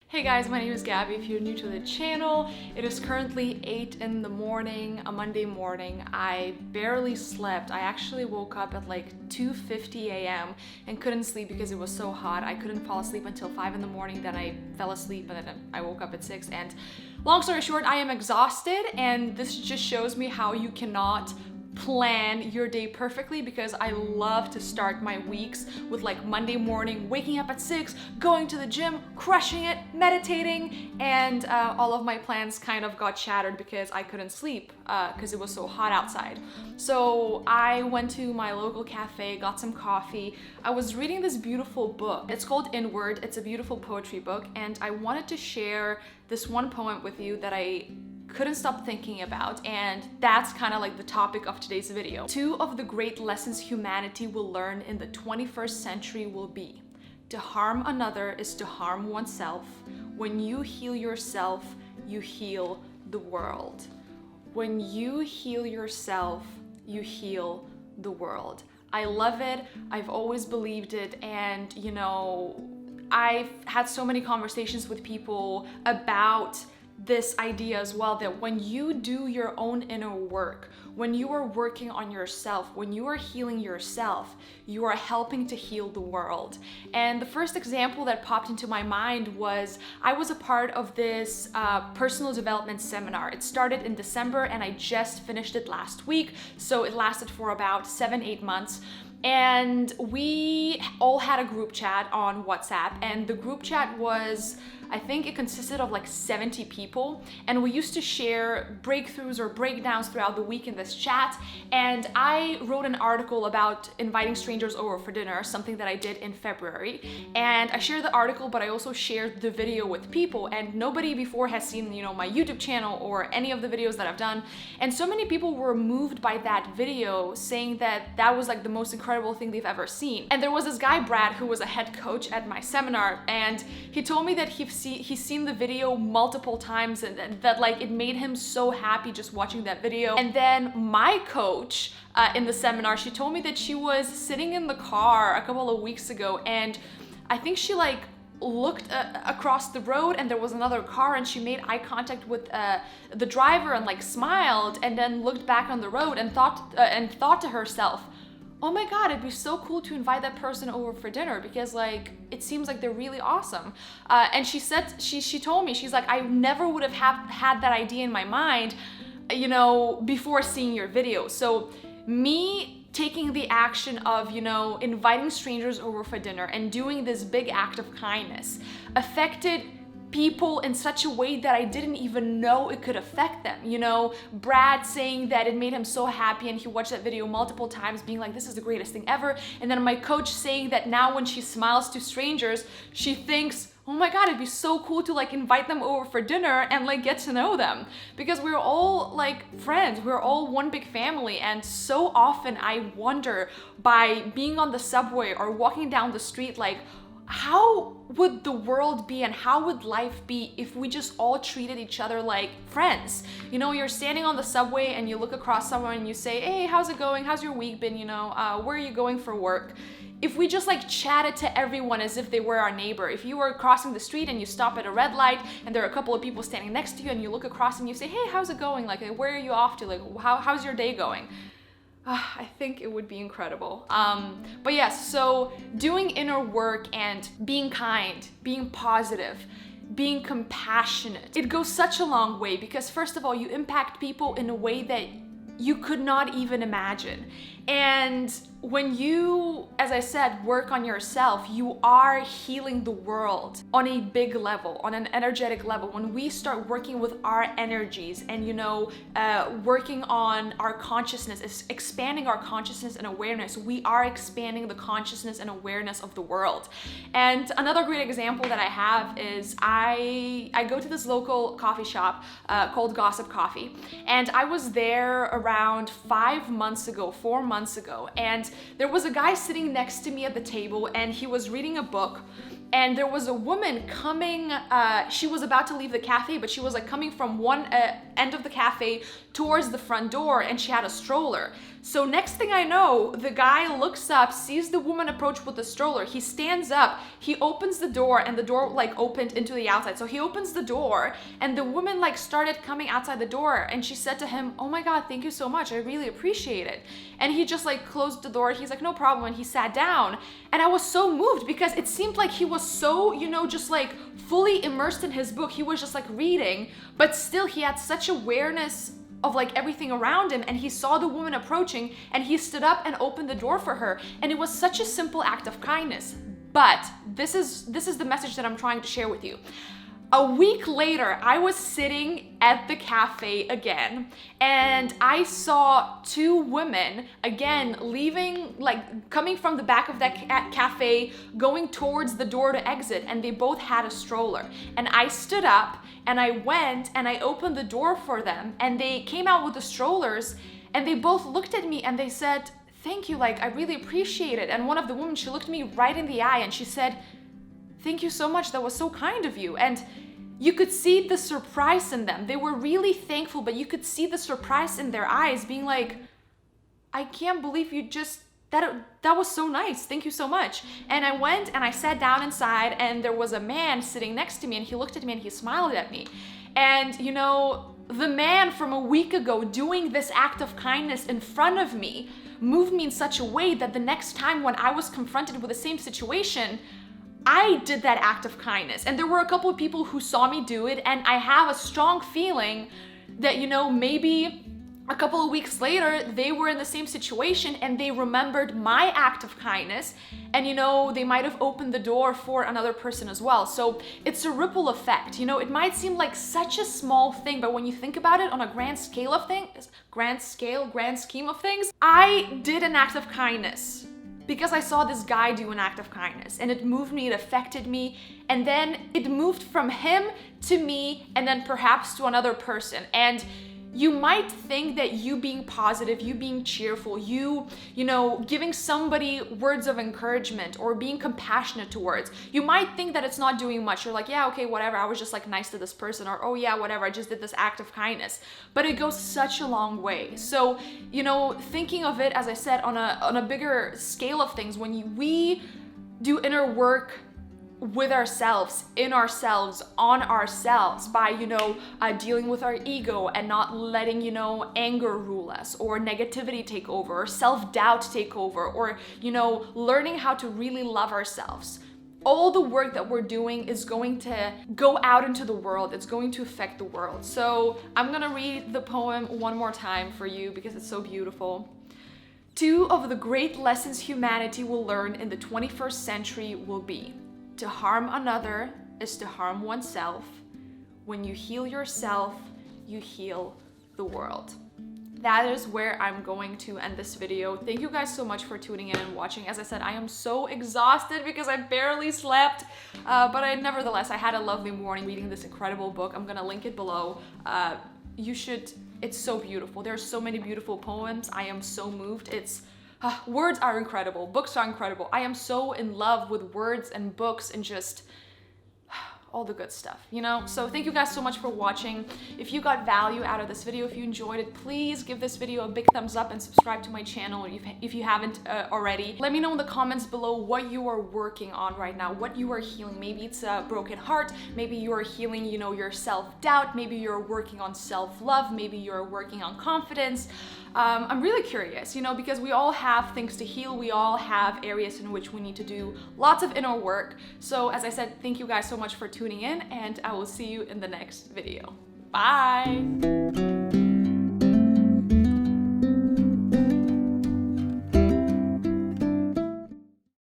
Hey guys, my name is Gabby. If you're new to the channel, it is currently 8 in the morning, a Monday morning. I barely slept. I actually woke up at like 2:50 a.m. and couldn't sleep because it was so hot. I couldn't fall asleep until 5 in the morning, then I fell asleep and then I woke up at 6. And long story short, I am exhausted, and this just shows me how you cannot plan your day perfectly, because I love to start my weeks with like Monday morning, waking up at 6, going to the gym, crushing it, meditating, and all of my plans kind of got shattered because I couldn't sleep because it was so hot outside. So I went to my local cafe, got some coffee. I was reading this beautiful book. It's called Inward. It's a beautiful poetry book, and I wanted to share this one poem with you that I couldn't stop thinking about, and that's kind of like the topic of today's video. 2 of the great lessons humanity will learn in the 21st century will be: to harm another is to harm oneself. When you heal yourself, you heal the world. When you heal yourself, you heal the world. I love it. I've always believed it, and you know, I've had so many conversations with people about this idea as well, that when you do your own inner work, when you are working on yourself, when you are healing yourself, you are helping to heal the world. And the first example that popped into my mind was I was a part of this personal development seminar. It started in December and I just finished it last week, so it lasted for about 7-8 months. And we all had a group chat on WhatsApp, and the group chat was, I think it consisted of like 70 people, and we used to share breakthroughs or breakdowns throughout the week in this chat. And I wrote an article about inviting strangers over for dinner, something that I did in February. And I shared the article, but I also shared the video with people, and nobody before has seen, you know, my YouTube channel or any of the videos that I've done. And so many people were moved by that video, saying that that was like the most incredible thing they've ever seen. And there was this guy, Brad, who was a head coach at my seminar, and he told me that he's seen the video multiple times, and that like it made him so happy just watching that video. And then my coach in the seminar, she told me that she was sitting in the car a couple of weeks ago, and I think she like looked across the road and there was another car, and she made eye contact with the driver and like smiled, and then looked back on the road and thought to herself, oh my God, it'd be so cool to invite that person over for dinner, because like it seems like they're really awesome. And she said, she told me, she's like, I never would have had that idea in my mind, you know, before seeing your video. So me taking the action of, you know, inviting strangers over for dinner and doing this big act of kindness affected people in such a way that I didn't even know it could affect them. You know, Brad saying that it made him so happy, and he watched that video multiple times being like, this is the greatest thing ever. And then my coach saying that now when she smiles to strangers, she thinks, oh my God, it'd be so cool to like invite them over for dinner and like get to know them, because we're all like friends, we're all one big family. And so often I wonder, by being on the subway or walking down the street, like, how would the world be and how would life be if we just all treated each other like friends? You know, you're standing on the subway and you look across someone and you say, hey, how's it going? How's your week been? You know, where are you going for work? If we just like chatted to everyone as if they were our neighbor, if you were crossing the street and you stop at a red light and there are a couple of people standing next to you and you look across and you say, hey, how's it going? Like, where are you off to? Like, how's your day going? I think it would be incredible. But yes, so doing inner work and being kind, being positive, being compassionate, it goes such a long way, because first of all, you impact people in a way that you could not even imagine. And when you, as I said, work on yourself, you are healing the world on a big level, on an energetic level. When we start working with our energies and, you know, working on our consciousness, expanding our consciousness and awareness, we are expanding the consciousness and awareness of the world. And another great example that I have is I go to this local coffee shop called Gossip Coffee, and I was there around 4 months ago, and there was a guy sitting next to me at the table, and he was reading a book, and there was a woman coming, she was about to leave the cafe, but she was like coming from one end of the cafe towards the front door, and she had a stroller. So next thing I know, the guy looks up, sees the woman approach with the stroller. He stands up, he opens the door, and the door like opened into the outside. So he opens the door and the woman like started coming outside the door, and she said to him, "Oh my God, thank you so much. I really appreciate it." And he just like closed the door. He's like, "No problem." And he sat down. And I was so moved because it seemed like he was so, just like fully immersed in his book. He was just like reading, but still he had such awareness of like everything around him, and he saw the woman approaching and he stood up and opened the door for her. And it was such a simple act of kindness. But this is the message that I'm trying to share with you. A week later, I was sitting at the cafe again, and I saw two women again leaving, like coming from the back of that cafe, going towards the door to exit, and they both had a stroller. And I stood up and I went and I opened the door for them, and they came out with the strollers, and they both looked at me and they said, "Thank you, like I really appreciate it." And one of the women, she looked me right in the eye and she said, "Thank you so much, that was so kind of you." And you could see the surprise in them. They were really thankful, but you could see the surprise in their eyes, being like, "I can't believe you just, that was so nice. Thank you so much." And I went and I sat down inside, and there was a man sitting next to me, and he looked at me and he smiled at me. And the man from a week ago doing this act of kindness in front of me moved me in such a way that the next time when I was confronted with the same situation, I did that act of kindness. And there were a couple of people who saw me do it, and I have a strong feeling that, maybe a couple of weeks later, they were in the same situation and they remembered my act of kindness, and they might have opened the door for another person as well. So it's a ripple effect. It might seem like such a small thing, but when you think about it on a grand scheme of things, I did an act of kindness because I saw this guy do an act of kindness, and it moved me, it affected me, and then it moved from him to me, and then perhaps to another person. And you might think that you being positive, you being cheerful, you giving somebody words of encouragement or being compassionate towards, you might think that it's not doing much. You're like, "Yeah, okay, whatever, I was just like nice to this person," or "Oh yeah, whatever, I just did this act of kindness." But it goes such a long way. So, thinking of it, as I said, on a bigger scale of things, when we do inner work with ourselves, in ourselves, on ourselves, by dealing with our ego and not letting anger rule us, or negativity take over, or self-doubt take over, or learning how to really love ourselves. All the work that we're doing is going to go out into the world. It's going to affect the world. So I'm gonna read the poem one more time for you because it's so beautiful. "Two of the great lessons humanity will learn in the 21st century will be: to harm another is to harm oneself. When you heal yourself, you heal the world." That is where I'm going to end this video. Thank you guys so much for tuning in and watching. As I said, I am so exhausted because I barely slept, but nevertheless, I had a lovely morning reading this incredible book. I'm gonna link it below. You should, it's so beautiful. There are so many beautiful poems. I am so moved. Words are incredible. Books are incredible. I am so in love with words and books and just all the good stuff, So thank you guys so much for watching. If you got value out of this video, if you enjoyed it, please give this video a big thumbs up and subscribe to my channel if you haven't already. Let me know in the comments below what you are working on right now, what you are healing. Maybe it's a broken heart, maybe you are healing, your self-doubt, maybe you're working on self-love, maybe you're working on confidence. I'm really curious, because we all have things to heal. We all have areas in which we need to do lots of inner work. So as I said, thank you guys so much for tuning in, and I will see you in the next video. Bye!